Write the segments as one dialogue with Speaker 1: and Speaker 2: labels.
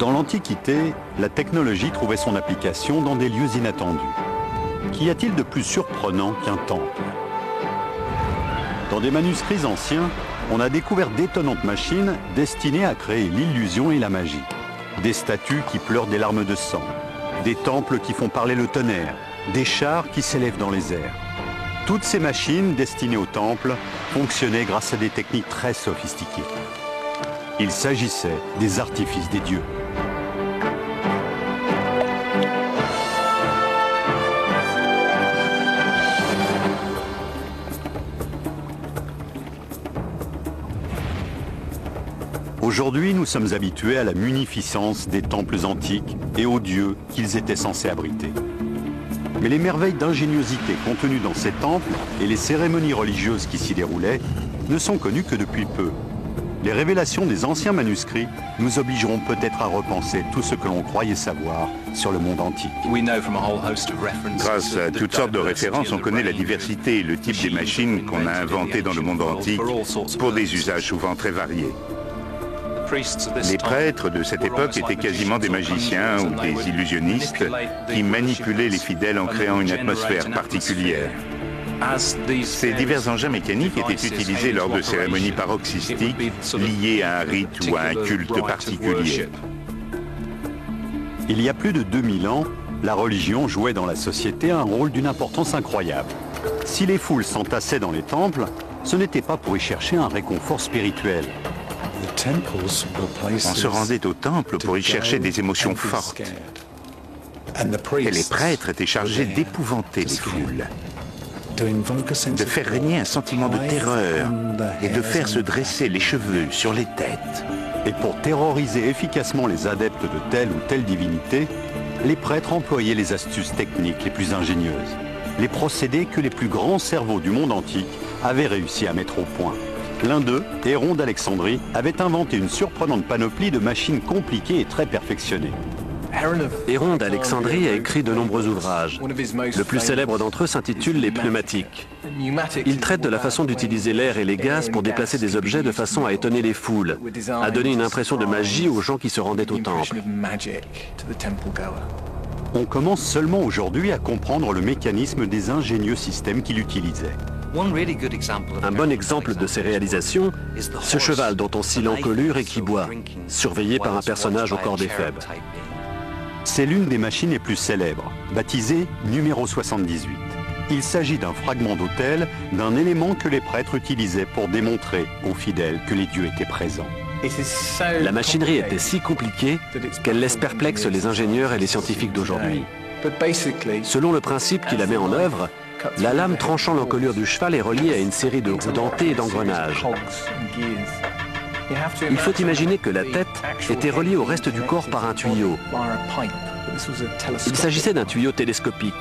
Speaker 1: Dans l'Antiquité, la technologie trouvait son application dans des lieux inattendus. Qu'y a-t-il de plus surprenant qu'un temple? Dans des manuscrits anciens, on a découvert d'étonnantes machines destinées à créer l'illusion et la magie. Des statues qui pleurent des larmes de sang, des temples qui font parler le tonnerre, des chars qui s'élèvent dans les airs. Toutes ces machines destinées au temple fonctionnaient grâce à des techniques très sophistiquées. Il s'agissait des artifices des dieux. Aujourd'hui, nous sommes habitués à la munificence des temples antiques et aux dieux qu'ils étaient censés abriter. Mais les merveilles d'ingéniosité contenues dans ces temples et les cérémonies religieuses qui s'y déroulaient ne sont connues que depuis peu. Les révélations des anciens manuscrits nous obligeront peut-être à repenser tout ce que l'on croyait savoir sur le monde antique.
Speaker 2: Grâce à toutes sortes de références, on connaît la diversité et le type des machines qu'on a inventées dans le monde antique pour des usages souvent très variés. Les prêtres de cette époque étaient quasiment des magiciens ou des illusionnistes qui manipulaient les fidèles en créant une atmosphère particulière. Ces divers engins mécaniques étaient utilisés lors de cérémonies paroxystiques liées à un rite ou à un culte particulier.
Speaker 1: Il y a plus de 2000 ans, la religion jouait dans la société un rôle d'une importance incroyable. Si les foules s'entassaient dans les temples, ce n'était pas pour y chercher un réconfort spirituel.
Speaker 2: On se rendait au temple pour y chercher des émotions fortes. Et les prêtres étaient chargés d'épouvanter les foules, de faire régner un sentiment de terreur et de faire se dresser les cheveux sur les têtes.
Speaker 1: Et pour terroriser efficacement les adeptes de telle ou telle divinité, les prêtres employaient les astuces techniques les plus ingénieuses, les procédés que les plus grands cerveaux du monde antique avaient réussi à mettre au point. L'un d'eux, Héron d'Alexandrie, avait inventé une surprenante panoplie de machines compliquées et très perfectionnées.
Speaker 3: Héron d'Alexandrie a écrit de nombreux ouvrages. Le plus célèbre d'entre eux s'intitule « Les pneumatiques ». Il traite de la façon d'utiliser l'air et les gaz pour déplacer des objets de façon à étonner les foules, à donner une impression de magie aux gens qui se rendaient au temple.
Speaker 1: On commence seulement aujourd'hui à comprendre le mécanisme des ingénieux systèmes qu'il utilisait.
Speaker 3: Un bon exemple de ces réalisations, ce cheval dont on scie l'encolure et qui boit, surveillé par un personnage au corps des faibles.
Speaker 1: C'est l'une des machines les plus célèbres, baptisée numéro 78. Il s'agit d'un fragment d'autel, d'un élément que les prêtres utilisaient pour démontrer aux fidèles que les dieux étaient présents.
Speaker 3: La machinerie était si compliquée qu'elle laisse perplexes les ingénieurs et les scientifiques d'aujourd'hui. Selon le principe qui la met en œuvre, la lame tranchant l'encolure du cheval est reliée à une série de roues dentées et d'engrenages. Il faut imaginer que la tête était reliée au reste du corps par un tuyau. Il s'agissait d'un tuyau télescopique,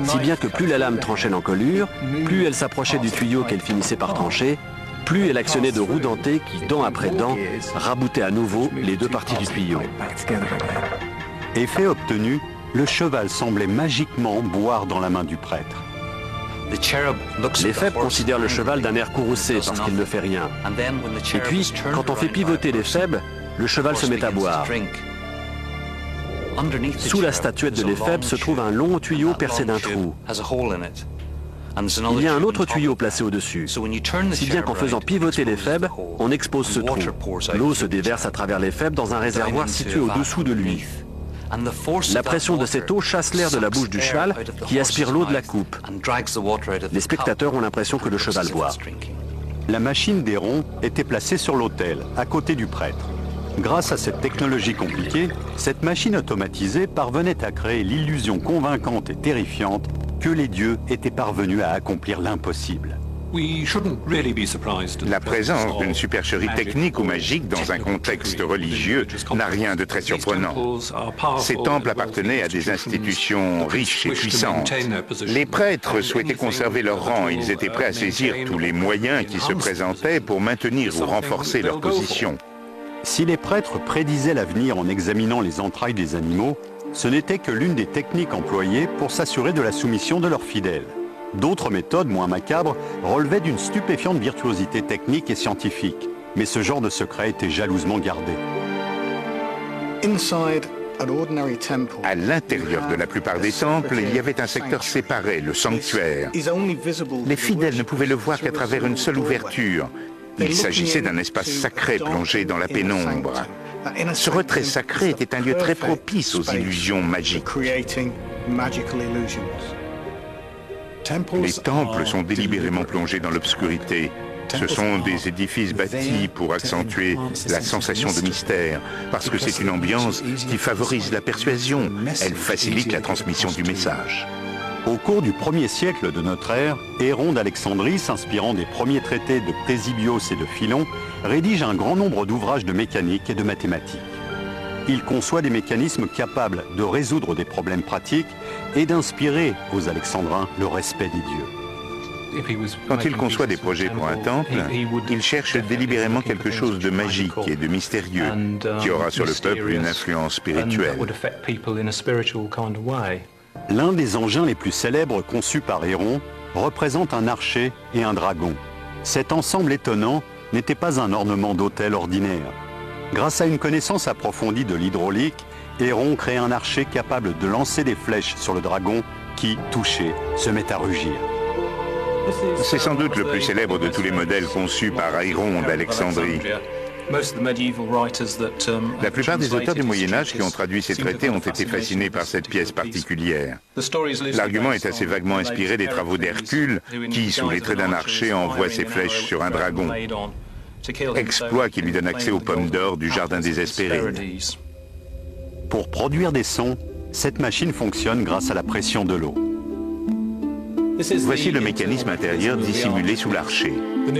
Speaker 3: si bien que plus la lame tranchait l'encolure, plus elle s'approchait du tuyau qu'elle finissait par trancher, plus elle actionnait de roues dentées qui, dent après dent, raboutaient à nouveau les deux parties du tuyau.
Speaker 1: Effet obtenu, le cheval semblait magiquement boire dans la main du prêtre.
Speaker 3: Les faibles considèrent le cheval d'un air courroucé parce qu'il ne fait rien. Et puis, quand on fait pivoter les faibles, le cheval se met à boire. Sous la statuette de l'éphèbe se trouve un long tuyau percé d'un trou. Il y a un autre tuyau placé au-dessus, si bien qu'en faisant pivoter l'éphèbe, on expose ce trou. L'eau se déverse à travers l'éphèbe dans un réservoir situé au-dessous de lui. La pression de cette eau chasse l'air de la bouche du cheval qui aspire l'eau de la coupe. Les spectateurs ont l'impression que le cheval boit.
Speaker 1: La machine d'Héron était placée sur l'autel, à côté du prêtre. Grâce à cette technologie compliquée, cette machine automatisée parvenait à créer l'illusion convaincante et terrifiante que les dieux étaient parvenus à accomplir l'impossible.
Speaker 2: La présence d'une supercherie technique ou magique dans un contexte religieux n'a rien de très surprenant. Ces temples appartenaient à des institutions riches et puissantes. Les prêtres souhaitaient conserver leur rang, ils étaient prêts à saisir tous les moyens qui se présentaient pour maintenir ou renforcer leur position.
Speaker 1: Si les prêtres prédisaient l'avenir en examinant les entrailles des animaux, ce n'était que l'une des techniques employées pour s'assurer de la soumission de leurs fidèles. D'autres méthodes, moins macabres, relevaient d'une stupéfiante virtuosité technique et scientifique. Mais ce genre de secret était jalousement gardé.
Speaker 2: À l'intérieur de la plupart des temples, il y avait un secteur séparé, le sanctuaire. Les fidèles ne pouvaient le voir qu'à travers une seule ouverture. Il s'agissait d'un espace sacré plongé dans la pénombre. Ce retrait sacré était un lieu très propice aux illusions magiques. Les temples sont délibérément plongés dans l'obscurité. Ce sont des édifices bâtis pour accentuer la sensation de mystère, parce que c'est une ambiance qui favorise la persuasion. Elle facilite la transmission du message.
Speaker 1: Au cours du 1er siècle de notre ère, Héron d'Alexandrie, s'inspirant des premiers traités de Ctésibios et de Philon, rédige un grand nombre d'ouvrages de mécanique et de mathématiques. Il conçoit des mécanismes capables de résoudre des problèmes pratiques et d'inspirer aux Alexandrins le respect des dieux.
Speaker 2: Quand il conçoit des projets pour un temple, il cherche délibérément quelque chose de magique et de mystérieux qui aura sur le peuple une influence spirituelle.
Speaker 1: L'un des engins les plus célèbres conçus par Héron représente un archer et un dragon. Cet ensemble étonnant n'était pas un ornement d'autel ordinaire. Grâce à une connaissance approfondie de l'hydraulique, Héron crée un archer capable de lancer des flèches sur le dragon qui, touché, se met à rugir.
Speaker 2: C'est sans doute le plus célèbre de tous les modèles conçus par Héron d'Alexandrie. La plupart des auteurs du Moyen-Âge qui ont traduit ces traités ont été fascinés par cette pièce particulière. L'argument est assez vaguement inspiré des travaux d'Hercule, qui, sous les traits d'un archer, envoie ses flèches sur un dragon. Exploit qui lui donne accès aux pommes d'or du jardin des Hespérides.
Speaker 1: Pour produire des sons, cette machine fonctionne grâce à la pression de l'eau.
Speaker 2: Voici le mécanisme intérieur dissimulé sous l'archer.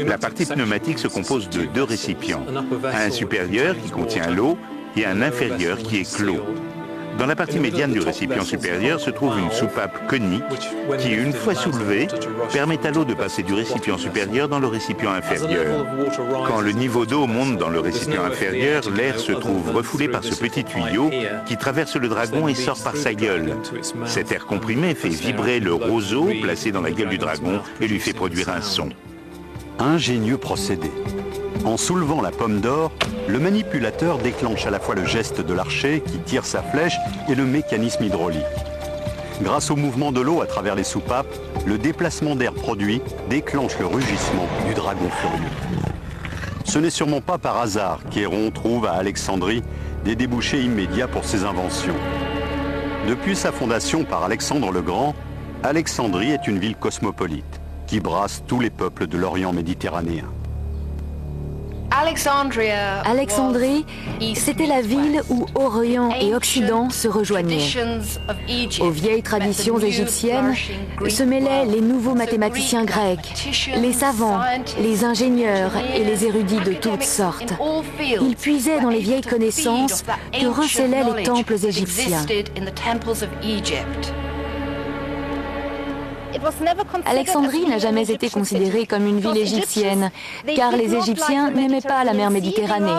Speaker 2: La partie pneumatique se compose de 2 récipients, un supérieur qui contient l'eau et un inférieur qui est clos. Dans la partie médiane du récipient supérieur se trouve une soupape conique qui, une fois soulevée, permet à l'eau de passer du récipient supérieur dans le récipient inférieur. Quand le niveau d'eau monte dans le récipient inférieur, l'air se trouve refoulé par ce petit tuyau qui traverse le dragon et sort par sa gueule. Cet air comprimé fait vibrer le roseau placé dans la gueule du dragon et lui fait produire un son.
Speaker 1: Ingénieux procédé. En soulevant la pomme d'or, le manipulateur déclenche à la fois le geste de l'archer qui tire sa flèche et le mécanisme hydraulique. Grâce au mouvement de l'eau à travers les soupapes, le déplacement d'air produit déclenche le rugissement du dragon furieux. Ce n'est sûrement pas par hasard qu'Héron trouve à Alexandrie des débouchés immédiats pour ses inventions. Depuis sa fondation par Alexandre le Grand, Alexandrie est une ville cosmopolite qui brasse tous les peuples de l'Orient méditerranéen.
Speaker 4: Alexandrie, c'était la ville où Orient et Occident se rejoignaient. Aux vieilles traditions égyptiennes se mêlaient les nouveaux mathématiciens grecs, les savants, les ingénieurs et les érudits de toutes sortes. Ils puisaient dans les vieilles connaissances que recélaient les temples égyptiens. Alexandrie n'a jamais été considérée comme une ville égyptienne, car les Égyptiens n'aimaient pas la mer Méditerranée.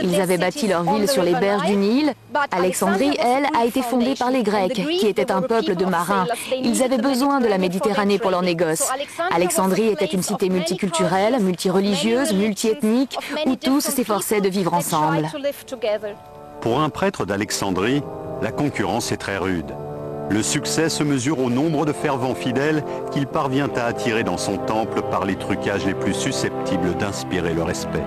Speaker 4: Ils avaient bâti leur ville sur les berges du Nil. Alexandrie, elle, a été fondée par les Grecs, qui étaient un peuple de marins. Ils avaient besoin de la Méditerranée pour leurs négoces. Alexandrie était une cité multiculturelle, multireligieuse, multiethnique, où tous s'efforçaient de vivre ensemble.
Speaker 1: Pour un prêtre d'Alexandrie, la concurrence est très rude. Le succès se mesure au nombre de fervents fidèles qu'il parvient à attirer dans son temple par les trucages les plus susceptibles d'inspirer le respect.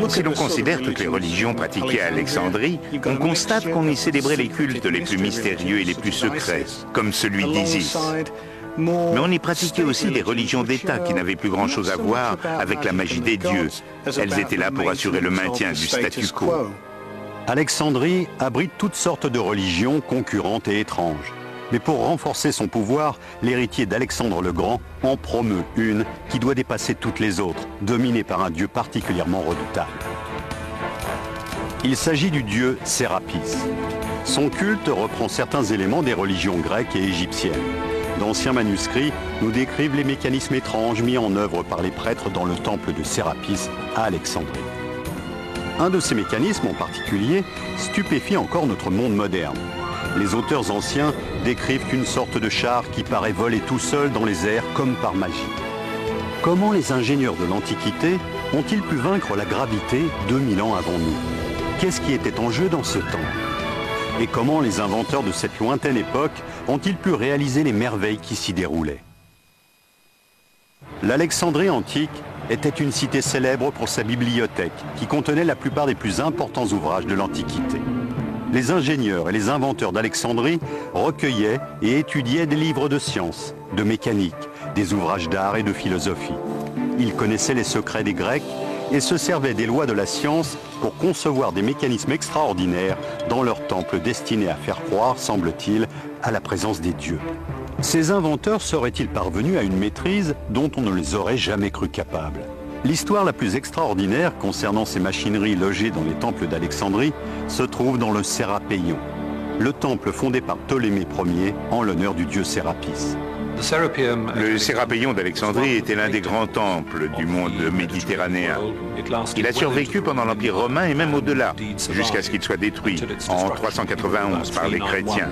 Speaker 2: Si l'on considère toutes les religions pratiquées à Alexandrie, on constate qu'on y célébrait les cultes les plus mystérieux et les plus secrets, comme celui d'Isis. Mais on y pratiquait aussi des religions d'État qui n'avaient plus grand-chose à voir avec la magie des dieux. Elles étaient là pour assurer le maintien du statu quo.
Speaker 1: Alexandrie abrite toutes sortes de religions concurrentes et étranges. Mais pour renforcer son pouvoir, l'héritier d'Alexandre le Grand en promeut une qui doit dépasser toutes les autres, dominée par un dieu particulièrement redoutable. Il s'agit du dieu Sérapis. Son culte reprend certains éléments des religions grecques et égyptiennes. D'anciens manuscrits nous décrivent les mécanismes étranges mis en œuvre par les prêtres dans le temple de Sérapis à Alexandrie. Un de ces mécanismes en particulier stupéfie encore notre monde moderne. Les auteurs anciens décrivent une sorte de char qui paraît voler tout seul dans les airs comme par magie. Comment les ingénieurs de l'Antiquité ont-ils pu vaincre la gravité 2000 ans avant nous? Qu'est-ce qui était en jeu dans ce temps? Et comment les inventeurs de cette lointaine époque ont-ils pu réaliser les merveilles qui s'y déroulaient? L'Alexandrie antique était une cité célèbre pour sa bibliothèque, qui contenait la plupart des plus importants ouvrages de l'Antiquité. Les ingénieurs et les inventeurs d'Alexandrie recueillaient et étudiaient des livres de sciences, de mécanique, des ouvrages d'art et de philosophie. Ils connaissaient les secrets des Grecs et se servaient des lois de la science pour concevoir des mécanismes extraordinaires dans leurs temples destinés à faire croire, semble-t-il, à la présence des dieux. Ces inventeurs seraient-ils parvenus à une maîtrise dont on ne les aurait jamais cru capables? L'histoire la plus extraordinaire concernant ces machineries logées dans les temples d'Alexandrie se trouve dans le Sérapéion, le temple fondé par Ptolémée Ier en l'honneur du dieu Sérapis.
Speaker 2: Le Sérapéion d'Alexandrie était l'un des grands temples du monde méditerranéen. Il a survécu pendant l'Empire romain et même au-delà, jusqu'à ce qu'il soit détruit en 391 par les chrétiens.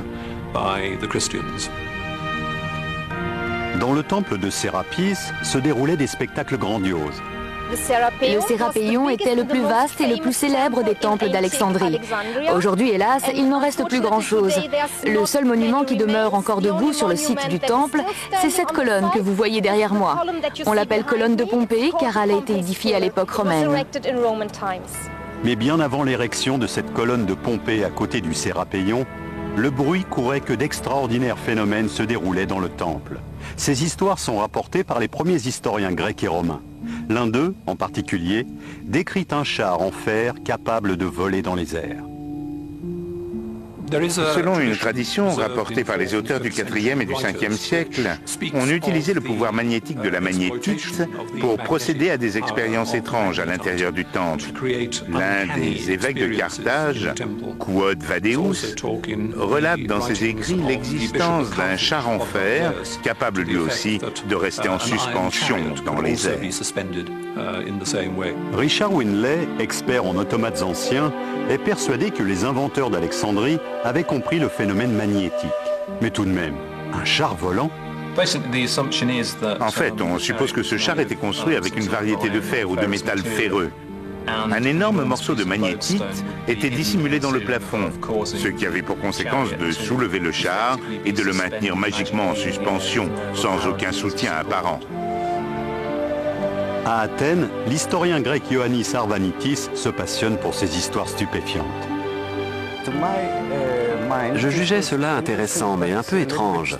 Speaker 1: Dans le temple de Sérapis se déroulaient des spectacles grandioses.
Speaker 4: Le Sérapéion était le plus vaste et le plus célèbre des temples d'Alexandrie. Aujourd'hui, hélas, il n'en reste plus grand-chose. Le seul monument qui demeure encore debout sur le site du temple, c'est cette colonne que vous voyez derrière moi. On l'appelle colonne de Pompée car elle a été édifiée à l'époque romaine.
Speaker 1: Mais bien avant l'érection de cette colonne de Pompée à côté du Sérapéion, le bruit courait que d'extraordinaires phénomènes se déroulaient dans le temple. Ces histoires sont rapportées par les premiers historiens grecs et romains. L'un d'eux, en particulier, décrit un char en fer capable de voler dans les airs.
Speaker 2: Selon une tradition rapportée par les auteurs du IVe et du Ve siècle, on utilisait le pouvoir magnétique de la magnétite pour procéder à des expériences étranges à l'intérieur du temple. L'un des évêques de Carthage, Quod Vadeus, relate dans ses écrits l'existence d'un char en fer capable lui aussi de rester en suspension dans les airs.
Speaker 1: Richard Winley, expert en automates anciens, est persuadé que les inventeurs d'Alexandrie avaient compris le phénomène magnétique. Mais tout de même, un char volant?
Speaker 2: En fait, on suppose que ce char était construit avec une variété de fer ou de métal ferreux. Un énorme morceau de magnétite était dissimulé dans le plafond, ce qui avait pour conséquence de soulever le char et de le maintenir magiquement en suspension, sans aucun soutien apparent.
Speaker 1: À Athènes, l'historien grec Ioannis Arvanitis se passionne pour ces histoires stupéfiantes.
Speaker 3: Je jugeais cela intéressant, mais un peu étrange.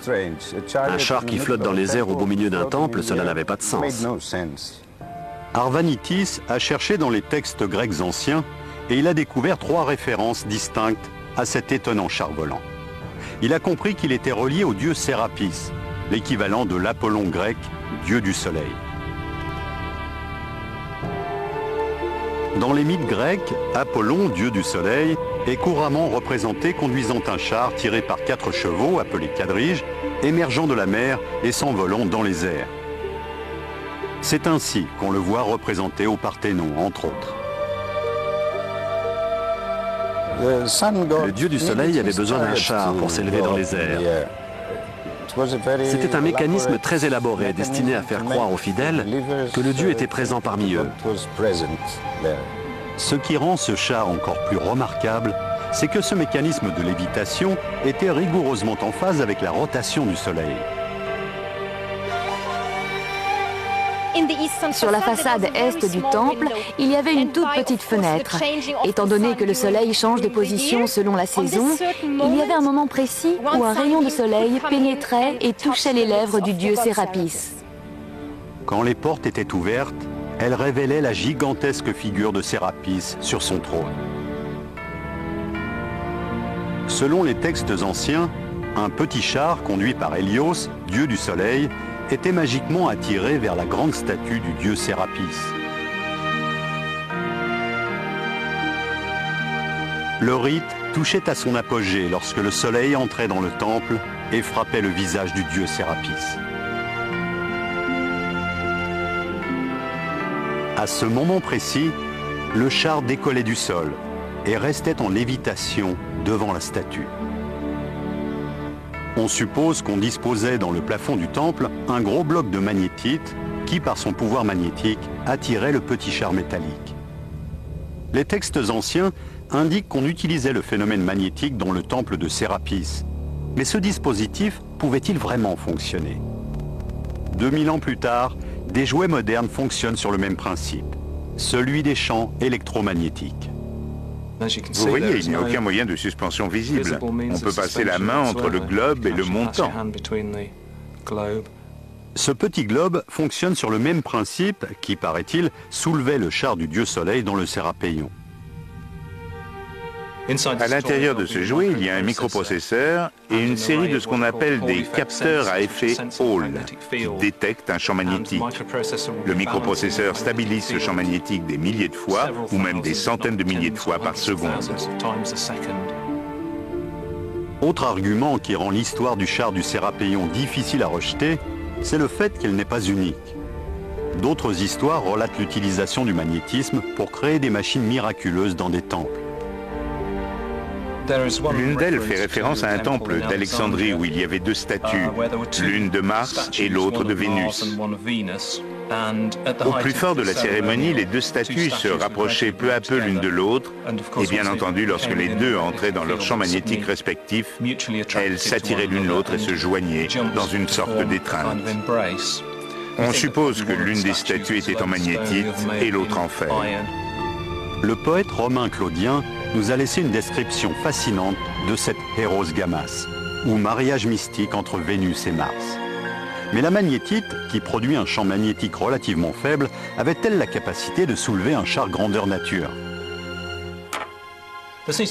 Speaker 3: Un char qui flotte dans les airs au beau milieu d'un temple, cela n'avait pas de sens.
Speaker 1: Arvanitis a cherché dans les textes grecs anciens et il a découvert 3 références distinctes à cet étonnant char volant. Il a compris qu'il était relié au dieu Sérapis, l'équivalent de l'Apollon grec, dieu du soleil. Dans les mythes grecs, Apollon, dieu du soleil, est couramment représenté conduisant un char tiré par 4 chevaux, appelé quadrige, émergeant de la mer et s'envolant dans les airs. C'est ainsi qu'on le voit représenté au Parthénon, entre autres.
Speaker 3: Le dieu du soleil avait besoin d'un char pour s'élever dans les airs. C'était un mécanisme très élaboré destiné à faire croire aux fidèles que le dieu était présent parmi eux.
Speaker 1: Ce qui rend ce char encore plus remarquable, c'est que ce mécanisme de lévitation était rigoureusement en phase avec la rotation du soleil.
Speaker 4: Sur la façade est du temple, il y avait une toute petite fenêtre. Étant donné que le soleil change de position selon la saison, il y avait un moment précis où un rayon de soleil pénétrait et touchait les lèvres du dieu Sérapis.
Speaker 1: Quand les portes étaient ouvertes, elles révélaient la gigantesque figure de Sérapis sur son trône. Selon les textes anciens, un petit char conduit par Hélios, dieu du soleil, était magiquement attiré vers la grande statue du dieu Sérapis. Le rite touchait à son apogée lorsque le soleil entrait dans le temple et frappait le visage du dieu Sérapis. À ce moment précis, le char décollait du sol et restait en lévitation devant la statue. On suppose qu'on disposait dans le plafond du temple un gros bloc de magnétite qui, par son pouvoir magnétique, attirait le petit char métallique. Les textes anciens indique qu'on utilisait le phénomène magnétique dans le temple de Sérapis. Mais ce dispositif pouvait-il vraiment fonctionner? 2000 ans plus tard, des jouets modernes fonctionnent sur le même principe, celui des champs électromagnétiques.
Speaker 2: Vous voyez, il n'y a aucun moyen de suspension visible. On peut passer la main entre le globe et le montant.
Speaker 1: Ce petit globe fonctionne sur le même principe qui, paraît-il, soulevait le char du dieu soleil dans le Sérapéion.
Speaker 2: À l'intérieur de ce jouet, il y a un microprocesseur et une série de ce qu'on appelle des capteurs à effet Hall qui détectent un champ magnétique. Le microprocesseur stabilise ce champ magnétique des milliers de fois ou même des centaines de milliers de fois par seconde.
Speaker 1: Autre argument qui rend l'histoire du char du Sérapéion difficile à rejeter, c'est le fait qu'elle n'est pas unique. D'autres histoires relatent l'utilisation du magnétisme pour créer des machines miraculeuses dans des temples.
Speaker 2: L'une d'elles fait référence à un temple d'Alexandrie où il y avait deux statues, l'une de Mars et l'autre de Vénus. Au plus fort de la cérémonie, les deux statues se rapprochaient peu à peu l'une de l'autre, et bien entendu, lorsque les deux entraient dans leurs champs magnétiques respectifs, elles s'attiraient l'une l'autre et se joignaient dans une sorte d'étreinte. On suppose que l'une des statues était en magnétite et l'autre en fer.
Speaker 1: Le poète romain Claudien nous a laissé une description fascinante de cette Héros Gammas, ou mariage mystique entre Vénus et Mars. Mais la magnétite, qui produit un champ magnétique relativement faible, avait-elle la capacité de soulever un char grandeur nature?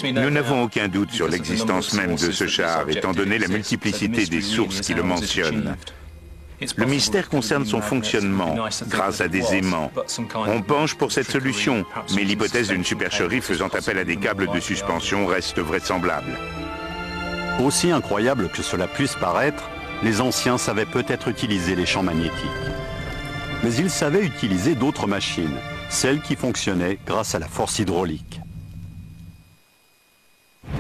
Speaker 2: Nous n'avons aucun doute sur l'existence même de ce char, étant donné la multiplicité des sources qui le mentionnent. Le mystère concerne son fonctionnement, grâce à des aimants. On penche pour cette solution, mais l'hypothèse d'une supercherie faisant appel à des câbles de suspension reste vraisemblable.
Speaker 1: Aussi incroyable que cela puisse paraître, les anciens savaient peut-être utiliser les champs magnétiques. Mais ils savaient utiliser d'autres machines, celles qui fonctionnaient grâce à la force hydraulique.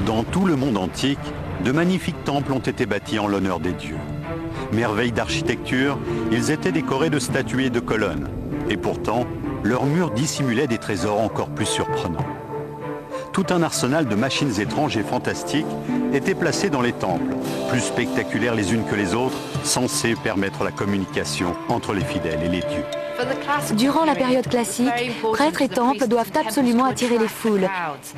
Speaker 1: Dans tout le monde antique, de magnifiques temples ont été bâtis en l'honneur des dieux. Merveilles d'architecture, ils étaient décorés de statues et de colonnes. Et pourtant, leurs murs dissimulaient des trésors encore plus surprenants. Tout un arsenal de machines étranges et fantastiques était placé dans les temples, plus spectaculaires les unes que les autres, censés permettre la communication entre les fidèles et les dieux.
Speaker 4: Durant la période classique, prêtres et temples doivent absolument attirer les foules.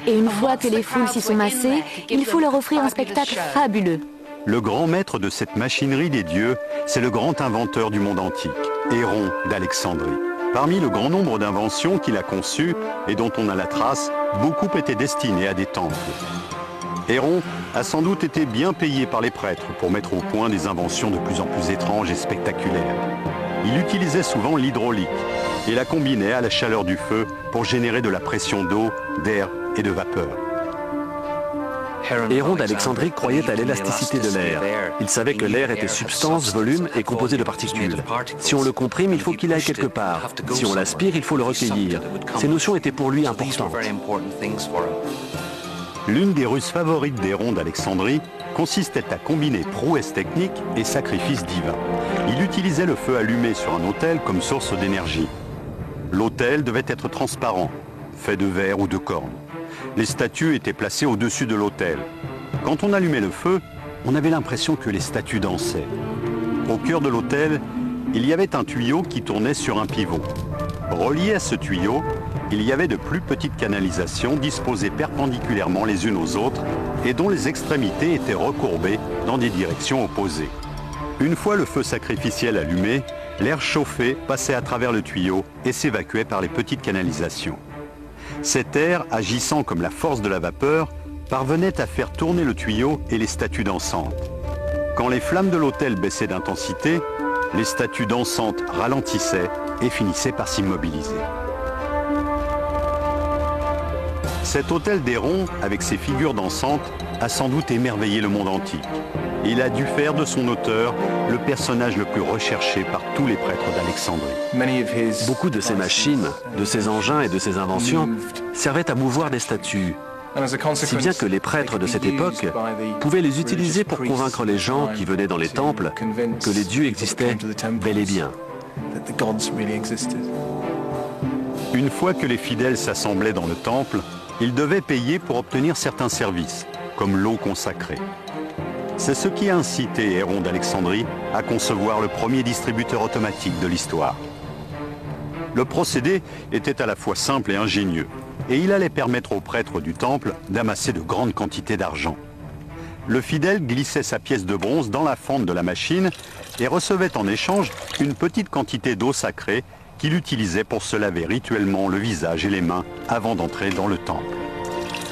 Speaker 4: Et une fois que les foules s'y sont massées, il faut leur offrir un spectacle fabuleux.
Speaker 1: Le grand maître de cette machinerie des dieux, c'est le grand inventeur du monde antique, Héron d'Alexandrie. Parmi le grand nombre d'inventions qu'il a conçues et dont on a la trace, beaucoup étaient destinées à des temples. Héron a sans doute été bien payé par les prêtres pour mettre au point des inventions de plus en plus étranges et spectaculaires. Il utilisait souvent l'hydraulique et la combinait à la chaleur du feu pour générer de la pression d'eau, d'air et de vapeur.
Speaker 3: Héron d'Alexandrie croyait à l'élasticité de l'air. Il savait que l'air était substance, volume et composé de particules. Si on le comprime, il faut qu'il aille quelque part. Si on l'aspire, il faut le recueillir. Ces notions étaient pour lui importantes.
Speaker 1: L'une des ruses favorites d'Héron d'Alexandrie consistait à combiner prouesse technique et sacrifice divin. Il utilisait le feu allumé sur un autel comme source d'énergie. L'autel devait être transparent, fait de verre ou de corne. Les statues étaient placées au-dessus de l'autel. Quand on allumait le feu, on avait l'impression que les statues dansaient. Au cœur de l'autel, il y avait un tuyau qui tournait sur un pivot. Relié à ce tuyau, il y avait de plus petites canalisations disposées perpendiculairement les unes aux autres et dont les extrémités étaient recourbées dans des directions opposées. Une fois le feu sacrificiel allumé, l'air chauffé passait à travers le tuyau et s'évacuait par les petites canalisations. Cet air, agissant comme la force de la vapeur, parvenait à faire tourner le tuyau et les statues dansantes. Quand les flammes de l'autel baissaient d'intensité, les statues dansantes ralentissaient et finissaient par s'immobiliser. Cet autel d'Héron, avec ses figures dansantes, a sans doute émerveillé le monde antique. Il a dû faire de son auteur le personnage le plus recherché par tous les prêtres d'Alexandrie.
Speaker 3: Beaucoup de ces machines, de ces engins et de ces inventions servaient à mouvoir des statues, si bien que les prêtres de cette époque pouvaient les utiliser pour convaincre les gens qui venaient dans les temples que les dieux existaient bel et bien.
Speaker 1: Une fois que les fidèles s'assemblaient dans le temple, Ils devaient payer pour obtenir certains services, comme l'eau consacrée. C'est ce qui a incité Héron d'Alexandrie à concevoir le premier distributeur automatique de l'histoire. Le procédé était à la fois simple et ingénieux, et il allait permettre aux prêtres du temple d'amasser de grandes quantités d'argent. Le fidèle glissait sa pièce de bronze dans la fente de la machine et recevait en échange une petite quantité d'eau sacrée qu'il utilisait pour se laver rituellement le visage et les mains avant d'entrer dans le temple.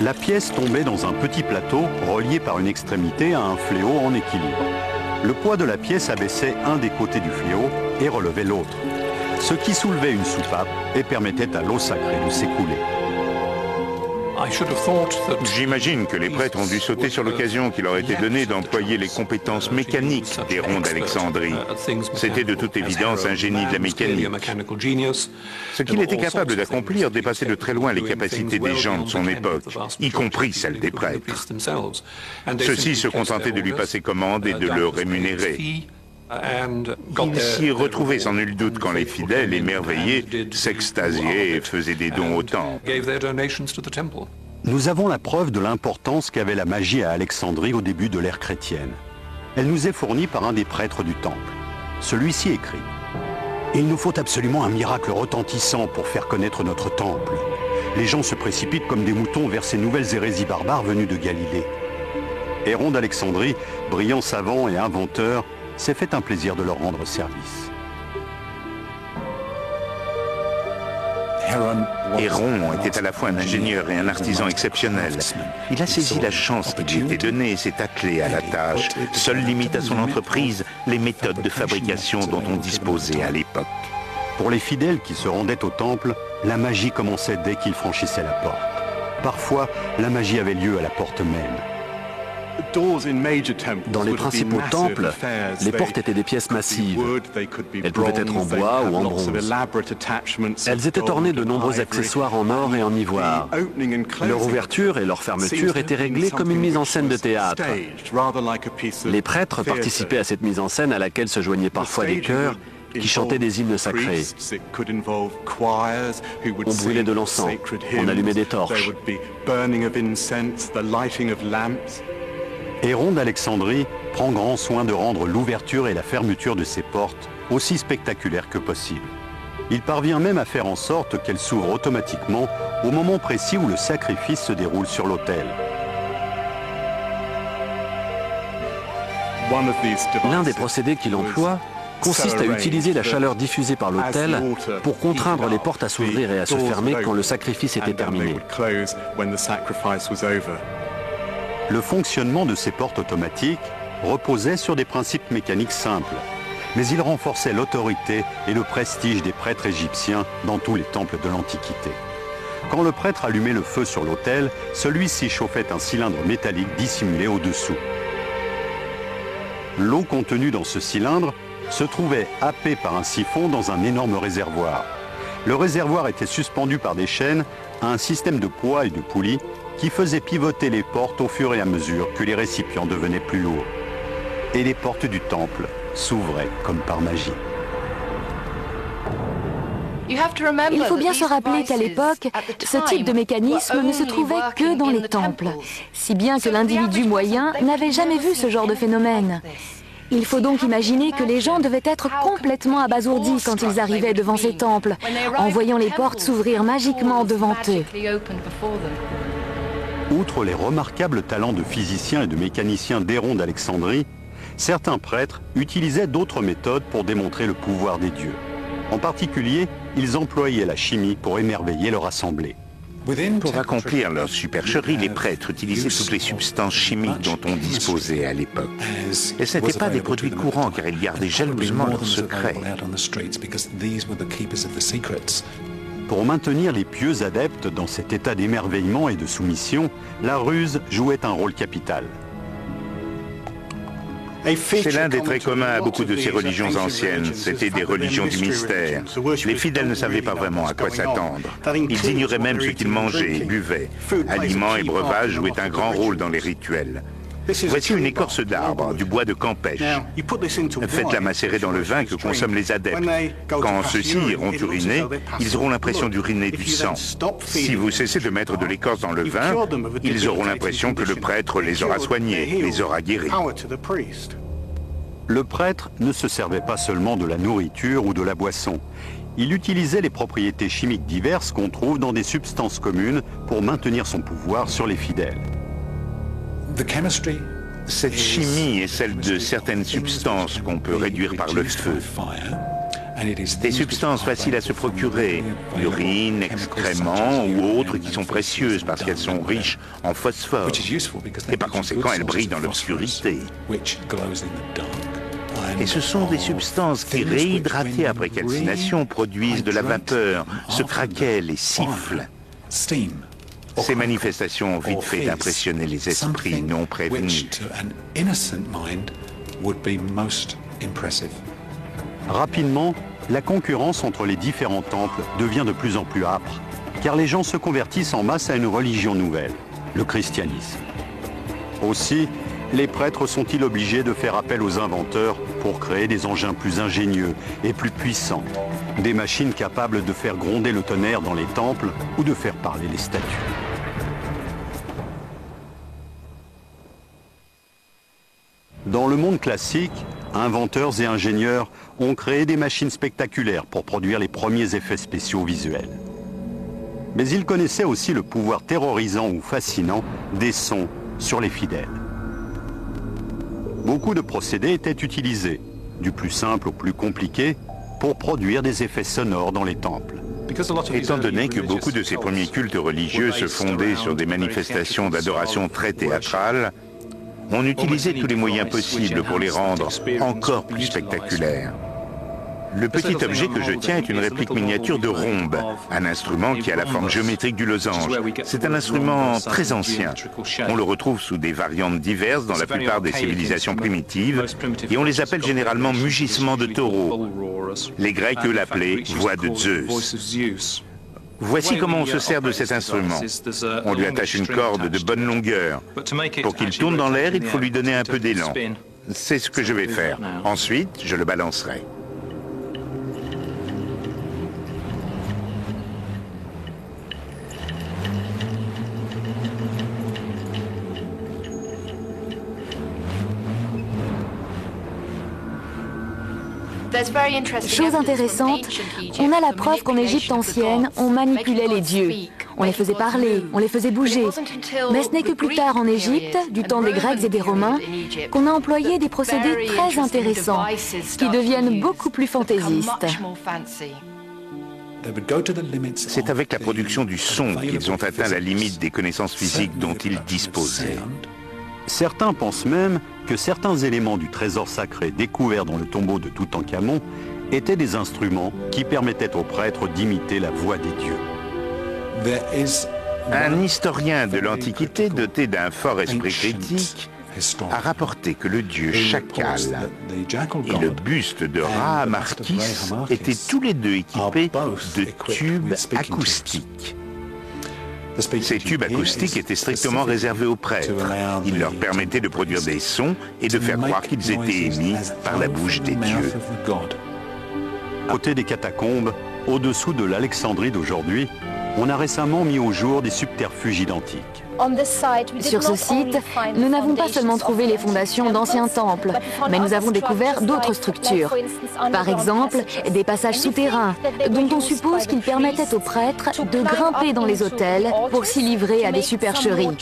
Speaker 1: La pièce tombait dans un petit plateau relié par une extrémité à un fléau en équilibre. Le poids de la pièce abaissait un des côtés du fléau et relevait l'autre, ce qui soulevait une soupape et permettait à l'eau sacrée de s'écouler.
Speaker 2: J'imagine que les prêtres ont dû sauter sur l'occasion qui leur était donnée d'employer les compétences mécaniques d'Héron d'Alexandrie. C'était de toute évidence un génie de la mécanique. Ce qu'il était capable d'accomplir dépassait de très loin les capacités des gens de son époque, y compris celles des prêtres. Ceux-ci se contentaient de lui passer commande et de le rémunérer. Il s'y retrouvait sans nul doute quand les fidèles, émerveillés, s'extasiaient et faisaient des dons au temple.
Speaker 1: Nous avons la preuve de l'importance qu'avait la magie à Alexandrie au début de l'ère chrétienne. Elle nous est fournie par un des prêtres du temple. Celui-ci écrit « Il nous faut absolument un miracle retentissant pour faire connaître notre temple. Les gens se précipitent comme des moutons vers ces nouvelles hérésies barbares venues de Galilée. » Héron d'Alexandrie, brillant savant et inventeur, s'est fait un plaisir de leur rendre service.
Speaker 2: Héron était à la fois un ingénieur et un artisan exceptionnel. Il a saisi la chance qui lui était donnée et s'est attelé à la tâche. Seule limite à son entreprise, les méthodes de fabrication dont on disposait à l'époque.
Speaker 1: Pour les fidèles qui se rendaient au temple, la magie commençait dès qu'ils franchissaient la porte. Parfois, la magie avait lieu à la porte même.
Speaker 3: Dans les principaux temples, les portes étaient des pièces massives. Elles pouvaient être en bois ou en bronze. Elles étaient ornées de nombreux accessoires en or et en ivoire. Leur ouverture et leur fermeture étaient réglées comme une mise en scène de théâtre. Les prêtres participaient à cette mise en scène à laquelle se joignaient parfois des chœurs qui chantaient des hymnes sacrés. On brûlait de l'encens, on allumait des torches.
Speaker 1: Héron d'Alexandrie prend grand soin de rendre l'ouverture et la fermeture de ses portes aussi spectaculaires que possible. Il parvient même à faire en sorte qu'elles s'ouvrent automatiquement au moment précis où le sacrifice se déroule sur l'autel.
Speaker 3: L'un des procédés qu'il emploie consiste à utiliser la chaleur diffusée par l'autel pour contraindre les portes à s'ouvrir et à se fermer quand le sacrifice était terminé.
Speaker 1: Le fonctionnement de ces portes automatiques reposait sur des principes mécaniques simples, mais il renforçait l'autorité et le prestige des prêtres égyptiens dans tous les temples de l'Antiquité. Quand le prêtre allumait le feu sur l'autel, celui-ci chauffait un cylindre métallique dissimulé au-dessous. L'eau contenue dans ce cylindre se trouvait happée par un siphon dans un énorme réservoir. Le réservoir était suspendu par des chaînes à un système de poids et de poulies qui faisait pivoter les portes au fur et à mesure que les récipients devenaient plus lourds. Et les portes du temple s'ouvraient comme par magie.
Speaker 4: Il faut bien se rappeler qu'à l'époque, ce type de mécanisme ne se trouvait que dans les temples, si bien que l'individu moyen n'avait jamais vu ce genre de phénomène. Il faut donc imaginer que les gens devaient être complètement abasourdis quand ils arrivaient devant ces temples, en voyant les portes s'ouvrir magiquement devant eux.
Speaker 1: Outre les remarquables talents de physiciens et de mécaniciens d'Héron d'Alexandrie, certains prêtres utilisaient d'autres méthodes pour démontrer le pouvoir des dieux. En particulier, ils employaient la chimie pour émerveiller leur assemblée.
Speaker 2: Pour accomplir leur supercherie, les prêtres utilisaient toutes les substances chimiques dont on disposait à l'époque. Et ce n'étaient pas des produits courants car ils gardaient jalousement leurs secrets.
Speaker 1: Pour maintenir les pieux adeptes dans cet état d'émerveillement et de soumission, la ruse jouait un rôle capital.
Speaker 2: C'est l'un des traits communs à beaucoup de ces religions anciennes. C'était des religions du mystère. Les fidèles ne savaient pas vraiment à quoi s'attendre. Ils ignoraient même ce qu'ils mangeaient et buvaient. Aliments et breuvages jouaient un grand rôle dans les rituels. Voici une écorce d'arbre, du bois de campèche. Faites-la macérer dans le vin que consomment les adeptes. Quand ceux-ci iront uriner, ils auront l'impression d'uriner du sang. Si vous cessez de mettre de l'écorce dans le vin, ils auront l'impression que le prêtre les aura soignés, les aura guéris.
Speaker 1: Le prêtre ne se servait pas seulement de la nourriture ou de la boisson. Il utilisait les propriétés chimiques diverses qu'on trouve dans des substances communes pour maintenir son pouvoir sur les fidèles.
Speaker 2: Cette chimie est celle de certaines substances qu'on peut réduire par le feu. Des substances faciles à se procurer, urine, excréments ou autres qui sont précieuses parce qu'elles sont riches en phosphore. Et par conséquent, elles brillent dans l'obscurité. Et ce sont des substances qui, réhydratées après calcination, produisent de la vapeur, se craquellent et sifflent. Ces manifestations ont vite fait d'impressionner les esprits non prévenus.
Speaker 1: Rapidement, la concurrence entre les différents temples devient de plus en plus âpre, car les gens se convertissent en masse à une religion nouvelle, le christianisme. Aussi, les prêtres sont-ils obligés de faire appel aux inventeurs pour créer des engins plus ingénieux et plus puissants, des machines capables de faire gronder le tonnerre dans les temples ou de faire parler les statues. Dans le monde classique, inventeurs et ingénieurs ont créé des machines spectaculaires pour produire les premiers effets spéciaux visuels. Mais ils connaissaient aussi le pouvoir terrorisant ou fascinant des sons sur les fidèles. Beaucoup de procédés étaient utilisés, du plus simple au plus compliqué, pour produire des effets sonores dans les temples.
Speaker 2: Étant donné que beaucoup de ces premiers cultes religieux se fondaient sur des manifestations d'adoration très théâtrales, on utilisait tous les moyens possibles pour les rendre encore plus spectaculaires. Le petit objet que je tiens est une réplique miniature de rhombe, un instrument qui a la forme géométrique du losange. C'est un instrument très ancien. On le retrouve sous des variantes diverses dans la plupart des civilisations primitives et on les appelle généralement mugissements de taureau. Les Grecs, eux, l'appelaient voix de Zeus. Voici comment on se sert de cet instrument. On lui attache une corde de bonne longueur. Pour qu'il tourne dans l'air, il faut lui donner un peu d'élan. C'est ce que je vais faire. Ensuite, je le balancerai.
Speaker 4: Chose intéressante, on a la preuve qu'en Égypte ancienne, on manipulait les dieux. On les faisait parler, on les faisait bouger. Mais ce n'est que plus tard en Égypte, du temps des Grecs et des Romains, qu'on a employé des procédés très intéressants, qui deviennent beaucoup plus fantaisistes.
Speaker 2: C'est avec la production du son qu'ils ont atteint la limite des connaissances physiques dont ils disposaient.
Speaker 1: Certains pensent même que certains éléments du trésor sacré découvert dans le tombeau de Toutankhamon étaient des instruments qui permettaient aux prêtres d'imiter la voix des dieux.
Speaker 2: Un historien de l'Antiquité doté d'un fort esprit critique a rapporté que le dieu Chacal et le buste de Ra-Amarkis étaient tous les deux équipés de tubes acoustiques. Ces tubes acoustiques étaient strictement réservés aux prêtres. Ils leur permettaient de produire des sons et de faire croire qu'ils étaient émis par la bouche des dieux.
Speaker 1: À côté des catacombes, au-dessous de l'Alexandrie d'aujourd'hui, on a récemment mis au jour des subterfuges identiques.
Speaker 4: Sur ce site, nous n'avons pas seulement trouvé les fondations d'anciens temples, mais nous avons découvert d'autres structures. Par exemple, des passages souterrains, dont on suppose qu'ils permettaient aux prêtres de grimper dans les autels pour s'y livrer à des supercheries.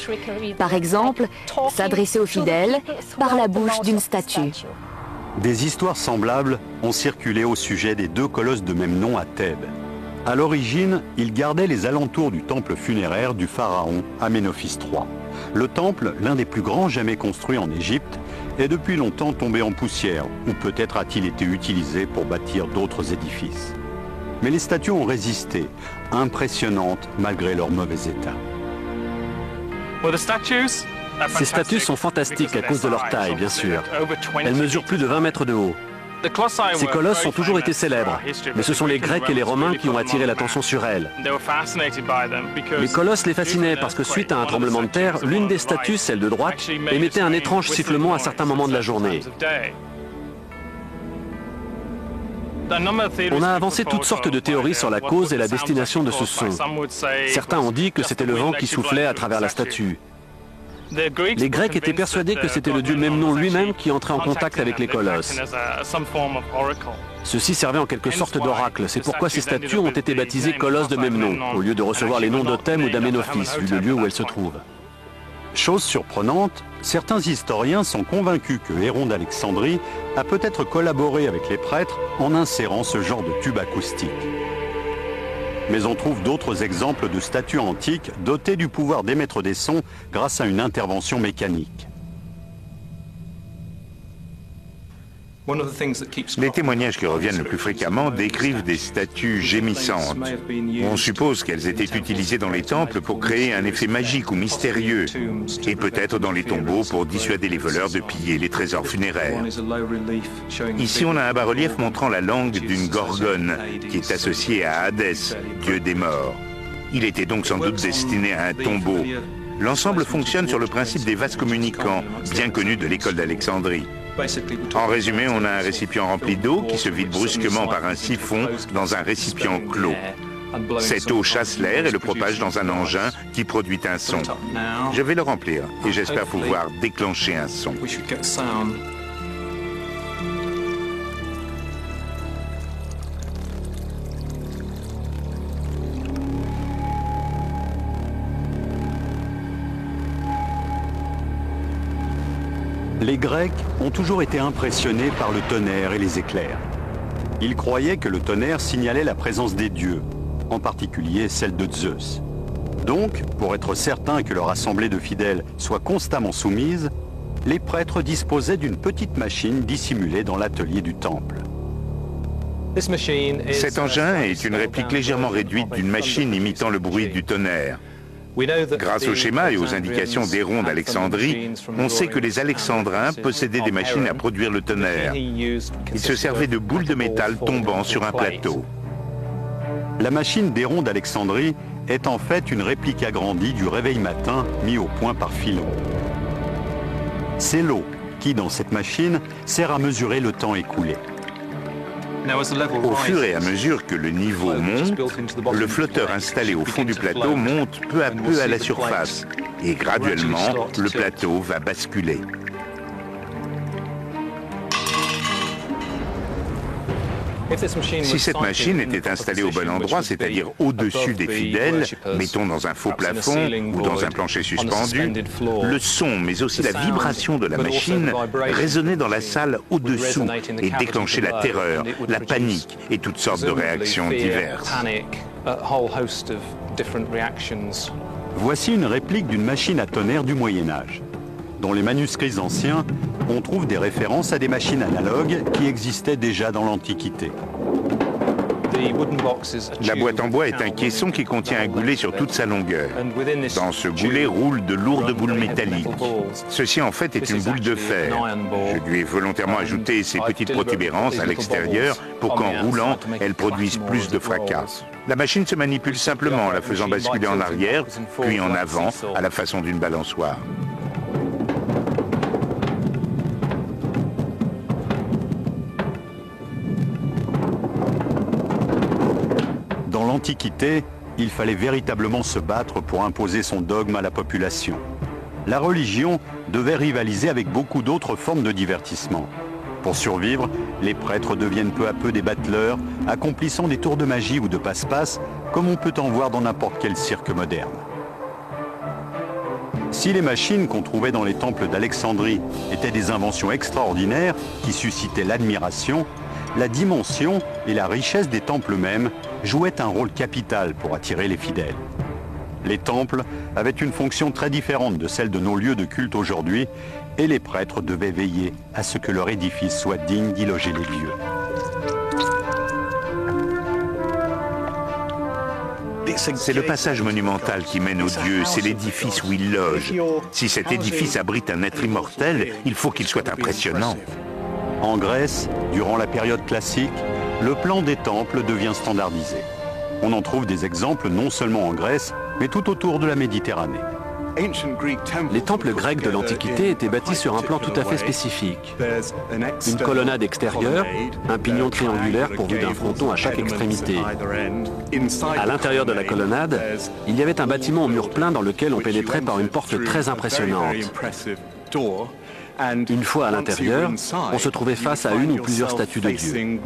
Speaker 4: Par exemple, s'adresser aux fidèles par la bouche d'une statue.
Speaker 1: Des histoires semblables ont circulé au sujet des deux colosses de même nom à Thèbes. À l'origine, ils gardaient les alentours du temple funéraire du pharaon Amenophis III. Le temple, l'un des plus grands jamais construits en Égypte, est depuis longtemps tombé en poussière, ou peut-être a-t-il été utilisé pour bâtir d'autres édifices. Mais les statues ont résisté, impressionnantes malgré leur mauvais état.
Speaker 3: Ces statues sont fantastiques à cause de leur taille, bien sûr. Elles mesurent plus de 20 mètres de haut. Ces colosses ont toujours été célèbres, mais ce sont les Grecs et les Romains qui ont attiré l'attention sur elles. Les colosses les fascinaient parce que suite à un tremblement de terre, l'une des statues, celle de droite, émettait un étrange sifflement à certains moments de la journée. On a avancé toutes sortes de théories sur la cause et la destination de ce son. Certains ont dit que c'était le vent qui soufflait à travers la statue. Les Grecs étaient persuadés que c'était le dieu Memnon lui-même qui entrait en contact avec les colosses. Ceci servait en quelque sorte d'oracle. C'est pourquoi ces statues ont été baptisées colosses de Memnon, au lieu de recevoir les noms d'Othem ou d'Aménophis, vu le lieu où elles se trouvent.
Speaker 1: Chose surprenante, certains historiens sont convaincus que Héron d'Alexandrie a peut-être collaboré avec les prêtres en insérant ce genre de tube acoustique. Mais on trouve d'autres exemples de statues antiques dotées du pouvoir d'émettre des sons grâce à une intervention mécanique.
Speaker 2: Les témoignages qui reviennent le plus fréquemment décrivent des statues gémissantes. On suppose qu'elles étaient utilisées dans les temples pour créer un effet magique ou mystérieux, et peut-être dans les tombeaux pour dissuader les voleurs de piller les trésors funéraires. Ici, on a un bas-relief montrant la langue d'une gorgone, qui est associée à Hadès, dieu des morts. Il était donc sans doute destiné à un tombeau. L'ensemble fonctionne sur le principe des vases communicants, bien connu de l'école d'Alexandrie. En résumé, on a un récipient rempli d'eau qui se vide brusquement par un siphon dans un récipient clos. Cette eau chasse l'air et le propage dans un engin qui produit un son. Je vais le remplir et j'espère pouvoir déclencher un son.
Speaker 1: Les Grecs ont toujours été impressionnés par le tonnerre et les éclairs. Ils croyaient que le tonnerre signalait la présence des dieux, en particulier celle de Zeus. Donc, pour être certains que leur assemblée de fidèles soit constamment soumise, les prêtres disposaient d'une petite machine dissimulée dans l'atelier du temple.
Speaker 2: Cet engin est une réplique légèrement réduite d'une machine imitant le bruit du tonnerre. Grâce au schéma et aux indications d'Héron d'Alexandrie, on sait que les Alexandrins possédaient des machines à produire le tonnerre. Ils se servaient de boules de métal tombant sur un plateau.
Speaker 1: La machine d'Héron d'Alexandrie est en fait une réplique agrandie du réveil matin mis au point par Philon. C'est l'eau qui, dans cette machine, sert à mesurer le temps écoulé.
Speaker 2: Au fur et à mesure que le niveau monte, le flotteur installé au fond du plateau monte peu à peu à la surface et graduellement, le plateau va basculer. Si cette machine était installée au bon endroit, c'est-à-dire au-dessus des fidèles, mettons dans un faux plafond ou dans un plancher suspendu, le son, mais aussi la vibration de la machine résonnait dans la salle au-dessous et déclenchait la terreur, la panique et toutes sortes de réactions diverses.
Speaker 1: Voici une réplique d'une machine à tonnerre du Moyen-Âge. Dans les manuscrits anciens, on trouve des références à des machines analogues qui existaient déjà dans l'Antiquité.
Speaker 2: La boîte en bois est un caisson qui contient un goulet sur toute sa longueur. Dans ce goulet roulent de lourdes boules métalliques. Ceci en fait est une boule de fer. Je lui ai volontairement ajouté ces petites protubérances à l'extérieur pour qu'en roulant, elles produisent plus de fracas. La machine se manipule simplement en la faisant basculer en arrière, puis en avant, à la façon d'une balançoire.
Speaker 1: Dans l'Antiquité, il fallait véritablement se battre pour imposer son dogme à la population. La religion devait rivaliser avec beaucoup d'autres formes de divertissement. Pour survivre, les prêtres deviennent peu à peu des battleurs, accomplissant des tours de magie ou de passe-passe, comme on peut en voir dans n'importe quel cirque moderne. Si les machines qu'on trouvait dans les temples d'Alexandrie étaient des inventions extraordinaires qui suscitaient l'admiration, la dimension et la richesse des temples eux-mêmes jouaient un rôle capital pour attirer les fidèles. Les temples avaient une fonction très différente de celle de nos lieux de culte aujourd'hui, et les prêtres devaient veiller à ce que leur édifice soit digne d'y loger les dieux.
Speaker 2: C'est le passage monumental qui mène aux dieux, c'est l'édifice où ils logent. Si cet édifice abrite un être immortel, il faut qu'il soit impressionnant.
Speaker 1: En Grèce, durant la période classique, le plan des temples devient standardisé. On en trouve des exemples non seulement en Grèce, mais tout autour de la Méditerranée.
Speaker 3: Les temples grecs de l'Antiquité étaient bâtis sur un plan tout à fait spécifique. Une colonnade extérieure, un pignon triangulaire pourvu d'un fronton à chaque extrémité. À l'intérieur de la colonnade, il y avait un bâtiment au mur plein dans lequel on pénétrait par une porte très impressionnante. Une fois à l'intérieur, on se trouvait face à une ou plusieurs statues de Dieu.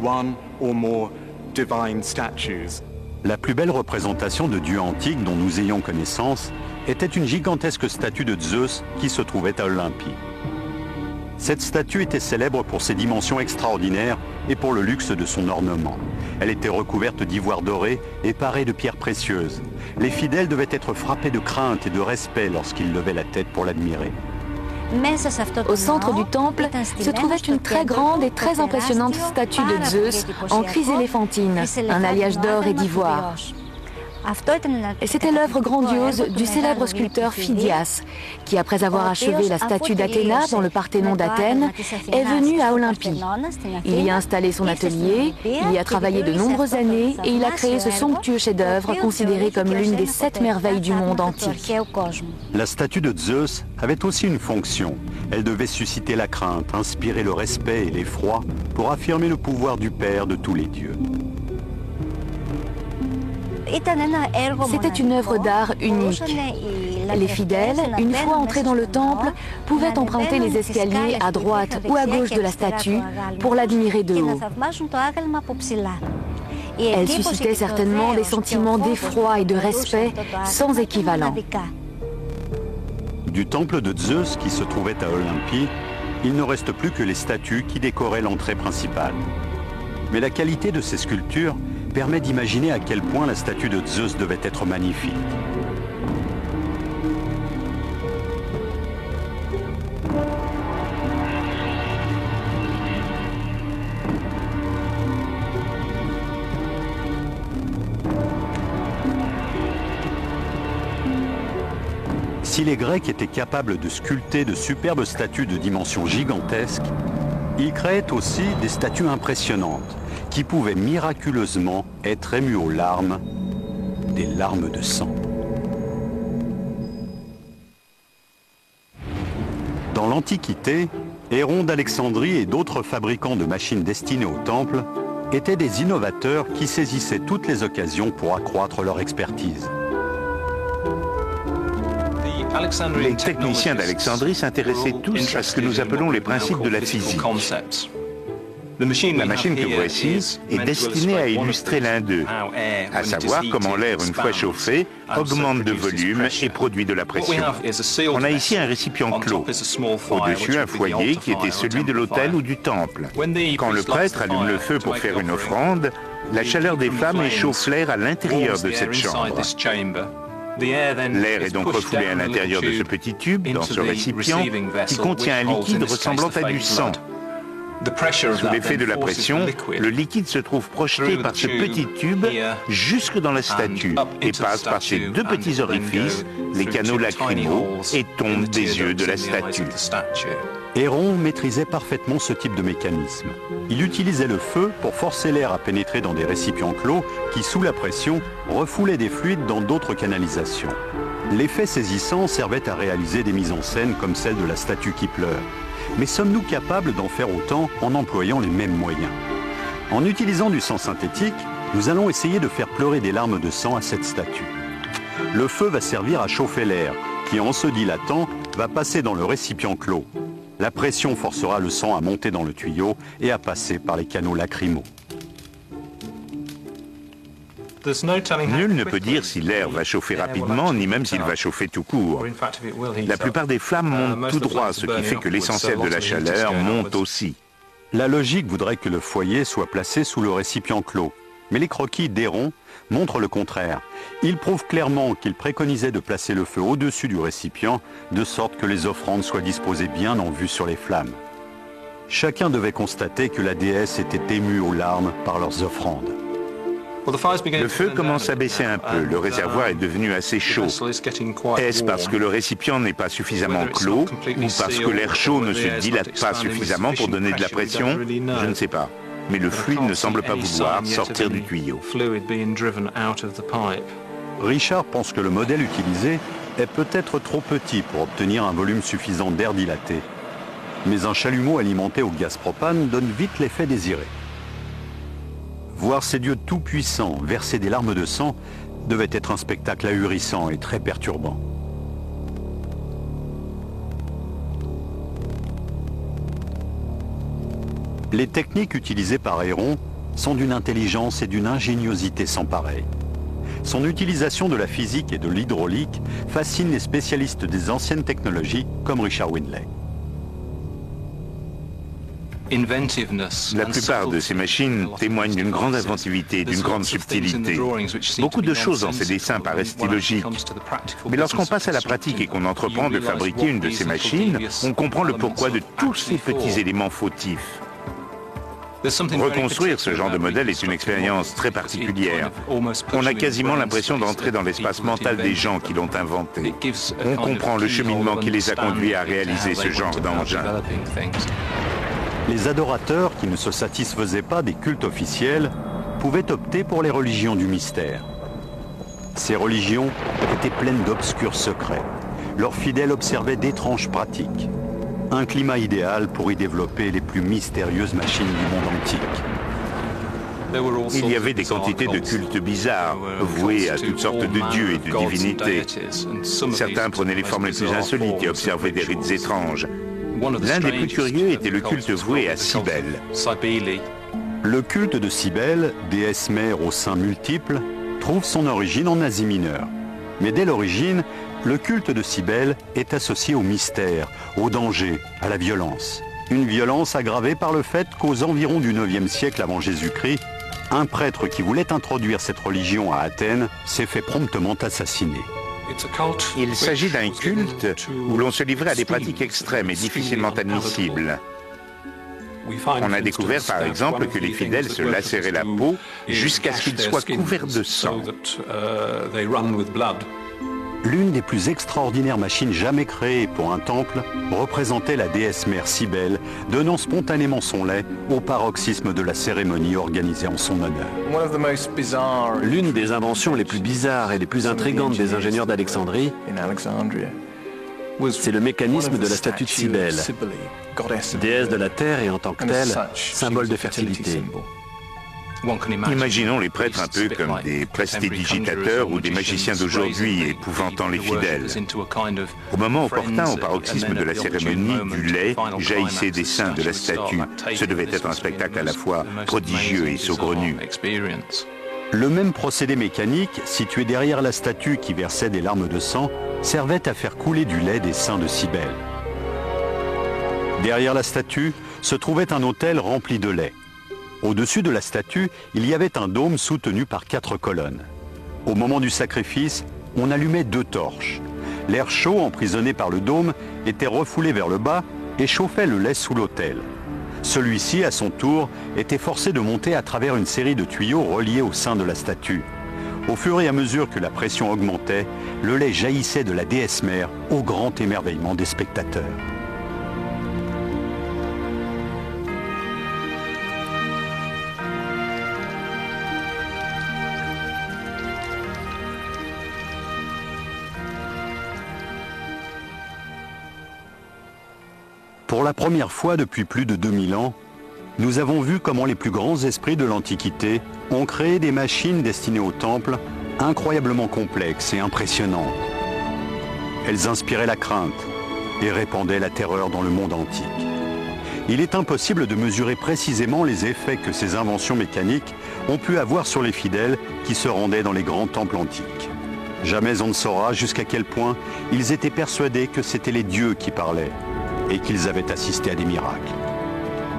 Speaker 1: La plus belle représentation de Dieu antique dont nous ayons connaissance était une gigantesque statue de Zeus qui se trouvait à Olympie. Cette statue était célèbre pour ses dimensions extraordinaires et pour le luxe de son ornement. Elle était recouverte d'ivoire doré et parée de pierres précieuses. Les fidèles devaient être frappés de crainte et de respect lorsqu'ils levaient la tête pour l'admirer.
Speaker 4: Au centre du temple se trouvait une très grande et très impressionnante statue de Zeus en chryséléphantine, un alliage d'or et d'ivoire. Et c'était l'œuvre grandiose du célèbre sculpteur Phidias, qui, après avoir achevé la statue d'Athéna dans le Parthénon d'Athènes, est venu à Olympie. Il y a installé son atelier, il y a travaillé de nombreuses années et il a créé ce somptueux chef-d'œuvre considéré comme l'une des 7 merveilles du monde antique.
Speaker 1: La statue de Zeus avait aussi une fonction. Elle devait susciter la crainte, inspirer le respect et l'effroi pour affirmer le pouvoir du Père de tous les dieux.
Speaker 4: C'était une œuvre d'art unique. Les fidèles, une fois entrés dans le temple, pouvaient emprunter les escaliers à droite ou à gauche de la statue pour l'admirer de haut. Elle suscitait certainement des sentiments d'effroi et de respect sans équivalent.
Speaker 1: Du temple de Zeus qui se trouvait à Olympie, il ne reste plus que les statues qui décoraient l'entrée principale. Mais la qualité de ces sculptures permet d'imaginer à quel point la statue de Zeus devait être magnifique. Si les Grecs étaient capables de sculpter de superbes statues de dimensions gigantesques, ils créaient aussi des statues impressionnantes qui pouvaient miraculeusement être émues aux larmes, des larmes de sang. Dans l'Antiquité, Héron d'Alexandrie et d'autres fabricants de machines destinées au temple étaient des innovateurs qui saisissaient toutes les occasions pour accroître leur expertise.
Speaker 2: Les techniciens d'Alexandrie s'intéressaient tous à ce que nous appelons les principes de la physique. La machine que voici est destinée à illustrer l'un d'eux, à savoir comment l'air, une fois chauffé, augmente de volume et produit de la pression. On a ici un récipient clos, au-dessus un foyer qui était celui de l'autel ou du temple. Quand le prêtre allume le feu pour faire une offrande, la chaleur des flammes échauffe l'air à l'intérieur de cette chambre. L'air est donc refoulé à l'intérieur de ce petit tube, dans ce récipient, qui contient un liquide ressemblant à du sang. Sous l'effet de la pression, le liquide se trouve projeté par ce petit tube jusque dans la statue et passe par ces deux petits orifices, les canaux lacrymaux, et tombe des yeux de la statue.
Speaker 1: Héron maîtrisait parfaitement ce type de mécanisme. Il utilisait le feu pour forcer l'air à pénétrer dans des récipients clos qui, sous la pression, refoulaient des fluides dans d'autres canalisations. L'effet saisissant servait à réaliser des mises en scène comme celle de la statue qui pleure. Mais sommes-nous capables d'en faire autant en employant les mêmes moyens? En utilisant du sang synthétique, nous allons essayer de faire pleurer des larmes de sang à cette statue. Le feu va servir à chauffer l'air, qui en se dilatant va passer dans le récipient clos. La pression forcera le sang à monter dans le tuyau et à passer par les canaux lacrymaux.
Speaker 2: Nul ne peut dire si l'air va chauffer rapidement, ni même s'il va chauffer tout court. La plupart des flammes montent tout droit, ce qui fait que l'essentiel de la chaleur monte aussi.
Speaker 1: La logique voudrait que le foyer soit placé sous le récipient clos. Mais les croquis d'Héron montrent le contraire. Ils prouvent clairement qu'il préconisait de placer le feu au-dessus du récipient, de sorte que les offrandes soient disposées bien en vue sur les flammes. Chacun devait constater que la déesse était émue aux larmes par leurs offrandes.
Speaker 2: Le feu commence à baisser un peu, le réservoir est devenu assez chaud. Est-ce parce que le récipient n'est pas suffisamment clos ou parce que l'air chaud ne se dilate pas suffisamment pour donner de la pression? Je ne sais pas. Mais le fluide ne semble pas vouloir sortir du tuyau.
Speaker 1: Richard pense que le modèle utilisé est peut-être trop petit pour obtenir un volume suffisant d'air dilaté. Mais un chalumeau alimenté au gaz propane donne vite l'effet désiré. Voir ces dieux tout-puissants verser des larmes de sang devait être un spectacle ahurissant et très perturbant. Les techniques utilisées par Héron sont d'une intelligence et d'une ingéniosité sans pareil. Son utilisation de la physique et de l'hydraulique fascine les spécialistes des anciennes technologies comme Richard Windley.
Speaker 2: La plupart de ces machines témoignent d'une grande inventivité, d'une grande subtilité. Beaucoup de choses dans ces dessins paraissent illogiques. Mais lorsqu'on passe à la pratique et qu'on entreprend de fabriquer une de ces machines, on comprend le pourquoi de tous ces petits éléments fautifs. Reconstruire ce genre de modèle est une expérience très particulière. On a quasiment l'impression d'entrer dans l'espace mental des gens qui l'ont inventé. On comprend le cheminement qui les a conduits à réaliser ce genre d'engin.
Speaker 1: Les adorateurs qui ne se satisfaisaient pas des cultes officiels pouvaient opter pour les religions du mystère. Ces religions étaient pleines d'obscurs secrets. Leurs fidèles observaient d'étranges pratiques. Un climat idéal pour y développer les plus mystérieuses machines du monde antique.
Speaker 2: Il y avait des quantités de cultes bizarres, voués à toutes sortes de dieux et de divinités. Certains prenaient les formes les plus insolites et observaient des rites étranges. L'un des plus curieux était le culte voué à Cybèle.
Speaker 1: Le culte de Cybèle, déesse mère aux seins multiples, trouve son origine en Asie mineure. Mais dès l'origine, le culte de Cybèle est associé au mystère, au danger, à la violence. Une violence aggravée par le fait qu'aux environs du 9e siècle avant Jésus-Christ, un prêtre qui voulait introduire cette religion à Athènes s'est fait promptement assassiner.
Speaker 2: Il s'agit d'un culte où l'on se livrait à des pratiques extrêmes et difficilement admissibles. On a découvert par exemple que les fidèles se lacéraient la peau jusqu'à ce qu'ils soient couverts de sang.
Speaker 1: L'une des plus extraordinaires machines jamais créées pour un temple représentait la déesse mère Cybèle, donnant spontanément son lait au paroxysme de la cérémonie organisée en son honneur.
Speaker 3: L'une des inventions les plus bizarres et les plus intrigantes des ingénieurs d'Alexandrie, c'est le mécanisme de la statue de Cybèle, déesse de la terre et en tant que telle, symbole de fertilité.
Speaker 2: Imaginons les prêtres un peu comme des prestidigitateurs ou des magiciens d'aujourd'hui épouvantant les fidèles. Au moment opportun, au paroxysme de la cérémonie, du lait jaillissait des seins de la statue. Ce devait être un spectacle à la fois prodigieux et saugrenu.
Speaker 1: Le même procédé mécanique, situé derrière la statue qui versait des larmes de sang, servait à faire couler du lait des seins de Cybèle. Derrière la statue se trouvait un autel rempli de lait. Au-dessus de la statue, il y avait un dôme soutenu par 4 colonnes. Au moment du sacrifice, on allumait 2 torches. L'air chaud, emprisonné par le dôme, était refoulé vers le bas et chauffait le lait sous l'autel. Celui-ci, à son tour, était forcé de monter à travers une série de tuyaux reliés au sein de la statue. Au fur et à mesure que la pression augmentait, le lait jaillissait de la déesse mère au grand émerveillement des spectateurs. Pour la première fois depuis plus de 2000 ans, nous avons vu comment les plus grands esprits de l'Antiquité ont créé des machines destinées au temple, incroyablement complexes et impressionnantes. Elles inspiraient la crainte et répandaient la terreur dans le monde antique. Il est impossible de mesurer précisément les effets que ces inventions mécaniques ont pu avoir sur les fidèles qui se rendaient dans les grands temples antiques. Jamais on ne saura jusqu'à quel point ils étaient persuadés que c'étaient les dieux qui parlaient et qu'ils avaient assisté à des miracles.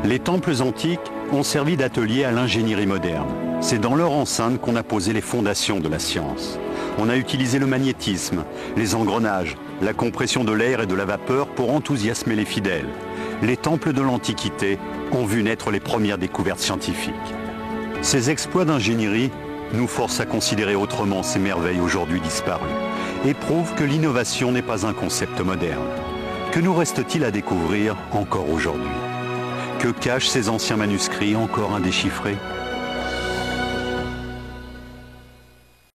Speaker 1: Les temples antiques ont servi d'atelier à l'ingénierie moderne. C'est dans leur enceinte qu'on a posé les fondations de la science. On a utilisé le magnétisme, les engrenages, la compression de l'air et de la vapeur pour enthousiasmer les fidèles. Les temples de l'Antiquité ont vu naître les premières découvertes scientifiques. Ces exploits d'ingénierie nous force à considérer autrement ces merveilles aujourd'hui disparues et prouve que l'innovation n'est pas un concept moderne. Que nous reste-t-il à découvrir encore aujourd'hui? Que cachent ces anciens manuscrits encore indéchiffrés?